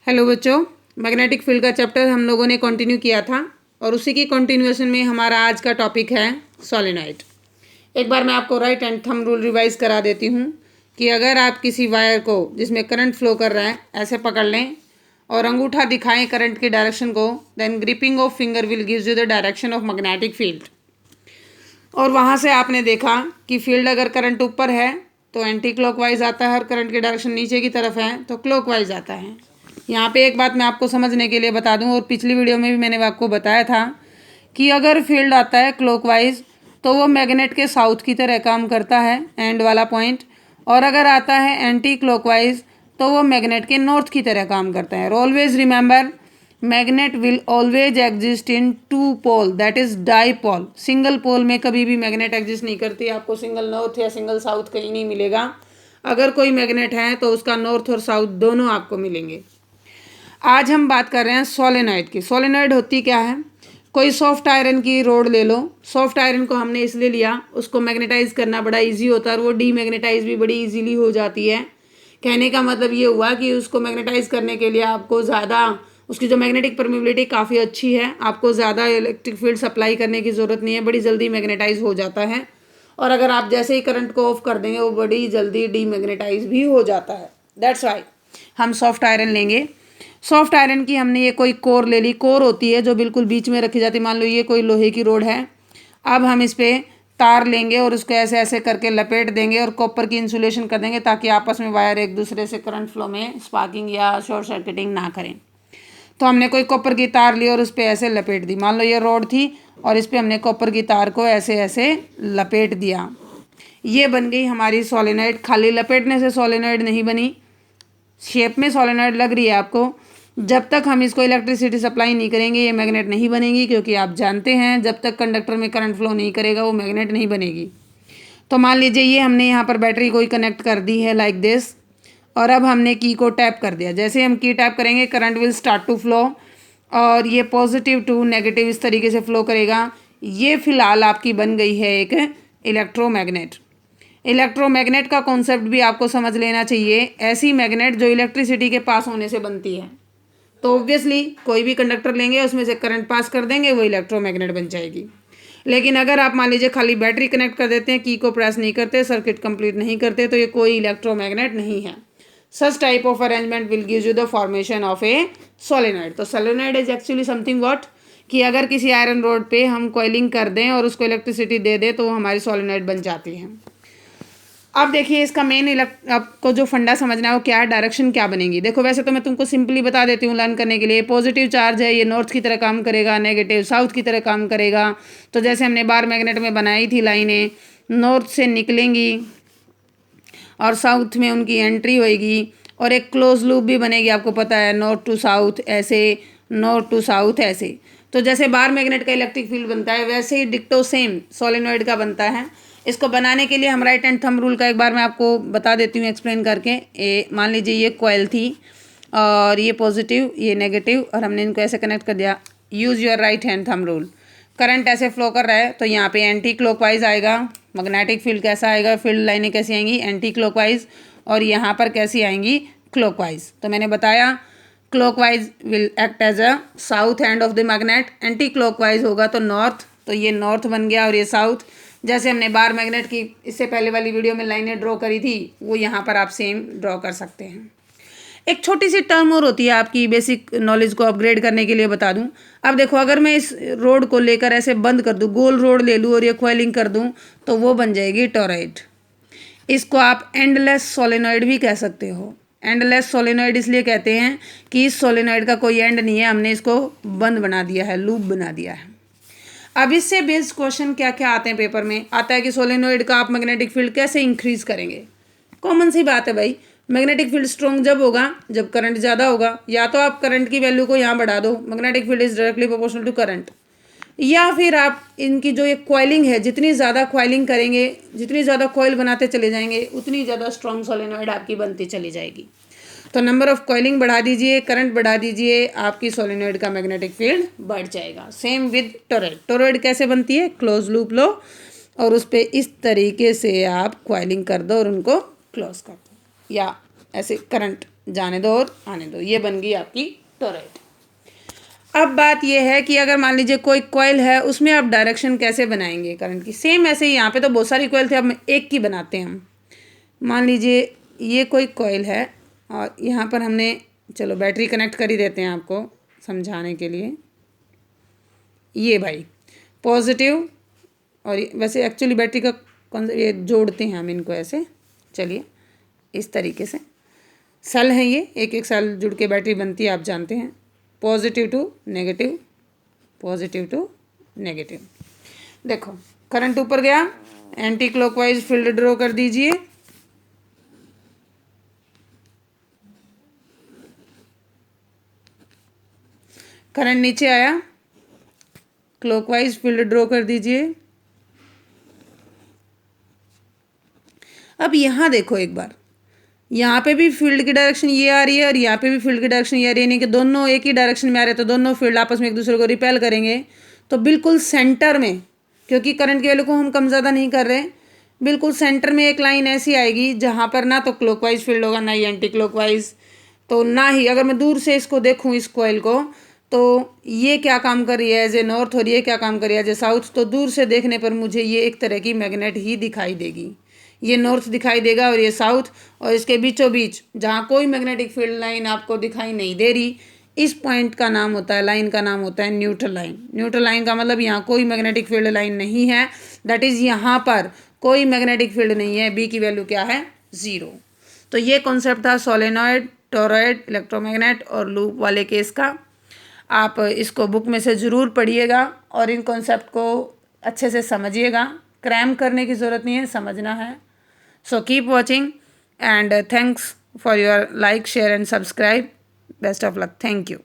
Hello बच्चों, magnetic field का chapter हम लोगों ने कंटिन्यू किया था और उसी की कंटिन्यूएशन में हमारा आज का टॉपिक है सोलेनॉइड। एक बार मैं आपको right and thumb rule revise करा देती हूँ कि अगर आप किसी वायर को जिसमें करंट फ्लो कर रहा है ऐसे पकड़ लें और अंगूठा दिखाएं करंट की डायरेक्शन को, then gripping of finger will gives you the direction of magnetic field. और वहाँ से आपने देखा कि फील्ड अगर करंट ऊपर है तो एंटी क्लॉकवाइज आता है और करंट की डायरेक्शन नीचे की तरफ है तो क्लॉकवाइज आता है। यहाँ पे एक बात मैं आपको समझने के लिए बता दूं, और पिछली वीडियो में भी मैंने आपको बताया था कि अगर फील्ड आता है क्लॉकवाइज तो वो मैग्नेट के साउथ की तरह काम करता है, एंड वाला पॉइंट, और अगर आता है एंटी क्लॉकवाइज तो वो मैग्नेट के नॉर्थ की तरह काम करता है। Always remember, magnet will always exist in two pole, that is dipole. Single pole में कभी भी मैग्नेट एग्जिस्ट नहीं करती। आपको सिंगल नॉर्थ या सिंगल साउथ कहीं नहीं मिलेगा। अगर कोई मैग्नेट है तो उसका नॉर्थ और साउथ दोनों आपको मिलेंगे। आज हम बात कर रहे हैं सोलेनॉइड की। सोलेनॉइड होती क्या है? कोई सॉफ्ट आयरन की रोड ले लो। सॉफ्ट आयरन को हमने इसलिए लिया, उसको मैग्नेटाइज करना बड़ा इजी होता है और वो डीमैग्नेटाइज भी बड़ी इजीली हो जाती है। कहने का मतलब ये हुआ कि उसको मैग्नेटाइज करने के लिए आपको ज़्यादा, उसकी जो मैग्नेटिक परमिबिलिटी काफ़ी अच्छी है, आपको ज़्यादा इलेक्ट्रिक फील्ड सप्लाई करने की ज़रूरत नहीं है, बड़ी जल्दी मैग्नेटाइज हो जाता है। और अगर आप जैसे ही करंट को ऑफ कर देंगे वो बड़ी जल्दी डीमैग्नेटाइज भी हो जाता है। दैट्स वाई हम सॉफ्ट आयरन लेंगे। सॉफ्ट आयरन की हमने ये कोई कोर ले ली। कोर होती है जो बिल्कुल बीच में रखी जाती है। मान लो ये कोई लोहे की रोड है। अब हम इस पर तार लेंगे और उसको ऐसे ऐसे करके लपेट देंगे और कॉपर की इंसुलेशन कर देंगे ताकि आपस में वायर एक दूसरे से करंट फ्लो में स्पार्किंग या शॉर्ट सर्किटिंग ना करें। तो हमने कोई कॉपर की तार ली और उस पर ऐसे लपेट दी। मान लो ये रोड थी और इस पर हमने कॉपर की तार को ऐसे ऐसे लपेट दिया। ये बन गई हमारी सोलेनॉइड। खाली लपेटने से सोलेनॉइड नहीं बनी, शेप में सोलेनॉइड लग रही है आपको। जब तक हम इसको इलेक्ट्रिसिटी सप्लाई नहीं करेंगे ये मैग्नेट नहीं बनेगी, क्योंकि आप जानते हैं जब तक कंडक्टर में करंट फ्लो नहीं करेगा वो मैग्नेट नहीं बनेगी। तो मान लीजिए ये हमने यहाँ पर बैटरी कोई कनेक्ट कर दी है लाइक दिस, और अब हमने की को टैप कर दिया। जैसे हम की टैप करेंगे current will start to flow और ये पॉजिटिव टू नेगेटिव इस तरीके से फ्लो करेगा। ये फिलहाल आपकी बन गई है एक इलेक्ट्रोमैग्नेट। इलेक्ट्रोमैग्नेट का कॉन्सेप्ट भी आपको समझ लेना चाहिए। ऐसी मैग्नेट जो इलेक्ट्रिसिटी के पास होने से बनती है। तो ऑब्वियसली कोई भी कंडक्टर लेंगे उसमें से करंट पास कर देंगे, वो इलेक्ट्रोमैग्नेट बन जाएगी। लेकिन अगर आप मान लीजिए खाली बैटरी कनेक्ट कर देते हैं, की को प्रेस नहीं करते, सर्किट कंप्लीट नहीं करते, तो ये कोई इलेक्ट्रोमैग्नेट नहीं है। Such type of arrangement will give you the formation of a solenoid. तो solenoid is actually something what, कि अगर किसी आयरन रोड पे हम कॉइलिंग कर दें और उसको इलेक्ट्रिसिटी दे दें तो वो हमारी सोलेनॉइड बन जाती है। अब देखिए इसका मेन आपको जो फंडा समझना है वो क्या है, डायरेक्शन क्या बनेगी। देखो वैसे तो मैं तुमको सिंपली बता देती हूँ लर्न करने के लिए। पॉजिटिव चार्ज है, ये नॉर्थ की तरह काम करेगा, नेगेटिव साउथ की तरह काम करेगा। तो जैसे हमने बार मैग्नेट में बनाई थी लाइनें, नॉर्थ से निकलेंगी और साउथ में उनकी एंट्री होएगी और एक क्लोज लूप भी बनेगी। आपको पता है नॉर्थ टू साउथ ऐसे, नॉर्थ टू साउथ ऐसे। तो जैसे बार मैग्नेट का इलेक्ट्रिक फील्ड बनता है वैसे ही डिक्टो सेम सोलेनॉइड का बनता है। इसको बनाने के लिए हम राइट एंड थंब रूल का एक बार मैं आपको बता देती हूँ एक्सप्लेन करके। मान लीजिए ये कॉइल थी और ये पॉजिटिव ये नेगेटिव और हमने इनको ऐसे कनेक्ट कर दिया। Use your right hand thumb rule. Current ऐसे फ्लो कर रहा है तो यहाँ पे एंटी क्लॉकवाइज आएगा। मैग्नेटिक फील्ड कैसा आएगा, फील्ड लाइनें कैसी आएंगी, एंटी क्लॉकवाइज, और यहाँ पर कैसी आएंगी, क्लॉकवाइज। तो मैंने बताया clockwise will act as a south end of the magnet, anti clockwise होगा तो नॉर्थ। तो ये नॉर्थ बन गया और ये साउथ। जैसे हमने बार मैग्नेट की इससे पहले वाली वीडियो में लाइनें ड्रॉ करी थी वो यहाँ पर आप सेम ड्रॉ कर सकते हैं। एक छोटी सी टर्म और होती है आपकी बेसिक नॉलेज को अपग्रेड करने के लिए बता दूं। अब देखो अगर मैं इस रोड को लेकर ऐसे बंद कर दूं, गोल रोड ले लूँ और ये कॉइलिंग कर दूं तो वो बन जाएगी टॉरॉइड। इसको आप एंडलेस सोलेनॉइड भी कह सकते हो। एंडलेस सोलेनॉइड इसलिए कहते हैं कि इस सोलेनॉइड का कोई एंड नहीं है, हमने इसको बंद बना दिया है, लूप बना दिया है। अब इससे बेस्ड क्वेश्चन क्या क्या आते हैं पेपर में, आता है कि सोलेनॉइड का आप मैग्नेटिक फील्ड कैसे इंक्रीज करेंगे। कॉमन सी बात है भाई, मैग्नेटिक फील्ड स्ट्रॉन्ग जब होगा जब करंट ज़्यादा होगा। या तो आप करंट की वैल्यू को यहाँ बढ़ा दो, magnetic field is directly proportional to current, या फिर आप इनकी जो ये कॉइलिंग है जितनी ज़्यादा कॉइलिंग करेंगे, जितनी ज़्यादा कॉइल बनाते चले जाएंगे उतनी ज़्यादा स्ट्रॉन्ग सोलेनॉइड आपकी बनती चली जाएगी। तो नंबर ऑफ कॉइलिंग बढ़ा दीजिए, करंट बढ़ा दीजिए, आपकी सोलेनॉइड का मैग्नेटिक फील्ड बढ़ जाएगा। Same with toroid. टोरॉइड कैसे बनती है, क्लोज लूप लो और उस पर इस तरीके से आप कॉइलिंग कर दो और उनको क्लोज कर दो, या ऐसे करंट जाने दो और आने दो, ये बन गई आपकी टोरॉइड। अब बात ये है कि अगर मान लीजिए कोई कॉइल है, उसमें आप डायरेक्शन कैसे बनाएंगे करंट की। सेम ऐसे ही यहाँ पे तो बहुत सारी कॉइल थे, अब एक की बनाते हैं हम। मान लीजिए ये कोई कॉइल है और यहाँ पर हमने, चलो बैटरी कनेक्ट कर ही देते हैं आपको समझाने के लिए। ये भाई पॉजिटिव, और वैसे एक्चुअली बैटरी का ये जोड़ते हैं हम इनको ऐसे, चलिए इस तरीके से सेल हैं ये, एक एक सेल जुड़ के बैटरी बनती है, आप जानते हैं। Positive to negative, positive to negative. देखो करंट ऊपर गया, एंटी क्लॉकवाइज फील्ड ड्रॉ कर दीजिए। करंट नीचे आया, क्लॉकवाइज फील्ड ड्रॉ कर दीजिए। अब यहाँ देखो एक बार, यहाँ पे भी फील्ड की डायरेक्शन ये आ रही है और यहाँ पे भी फील्ड की डायरेक्शन ये आ रही है, नहीं कि दोनों एक ही डायरेक्शन में आ रहे हैं, तो दोनों फील्ड आपस में एक दूसरे को रिपेल करेंगे। तो बिल्कुल सेंटर में, क्योंकि करंट की वैल्यू को हम कम ज़्यादा नहीं कर रहे, बिल्कुल सेंटर में एक लाइन ऐसी आएगी जहाँ पर ना तो क्लॉकवाइज फील्ड होगा ना ही एंटी क्लॉकवाइज। तो ना ही, अगर मैं दूर से इसको देखूँ इस कॉइल को, तो ये क्या काम कर रही है एज ए नॉर्थ और ये क्या काम कर रही है एज ए साउथ। तो दूर से देखने पर मुझे ये एक तरह की मैग्नेट ही दिखाई देगी। ये नॉर्थ दिखाई देगा और ये साउथ, और इसके बीचों बीच जहाँ कोई मैग्नेटिक फील्ड लाइन आपको दिखाई नहीं दे रही, इस पॉइंट का नाम होता है, लाइन का नाम होता है न्यूट्रल लाइन। न्यूट्रल लाइन का मतलब यहाँ कोई मैग्नेटिक फील्ड लाइन नहीं है, दैट इज़ यहाँ पर कोई मैग्नेटिक फील्ड नहीं है, बी की वैल्यू क्या है, 0। तो ये कॉन्सेप्ट था सोलेनॉइड, टोरॉइड, इलेक्ट्रोमैग्नेट और लूप वाले केस का। आप इसको बुक में से ज़रूर पढ़िएगा और इन कॉन्सेप्ट को अच्छे से समझिएगा। क्रैम करने की ज़रूरत नहीं है, समझना है। So keep watching and thanks for your like, share and subscribe. Best of luck. Thank you.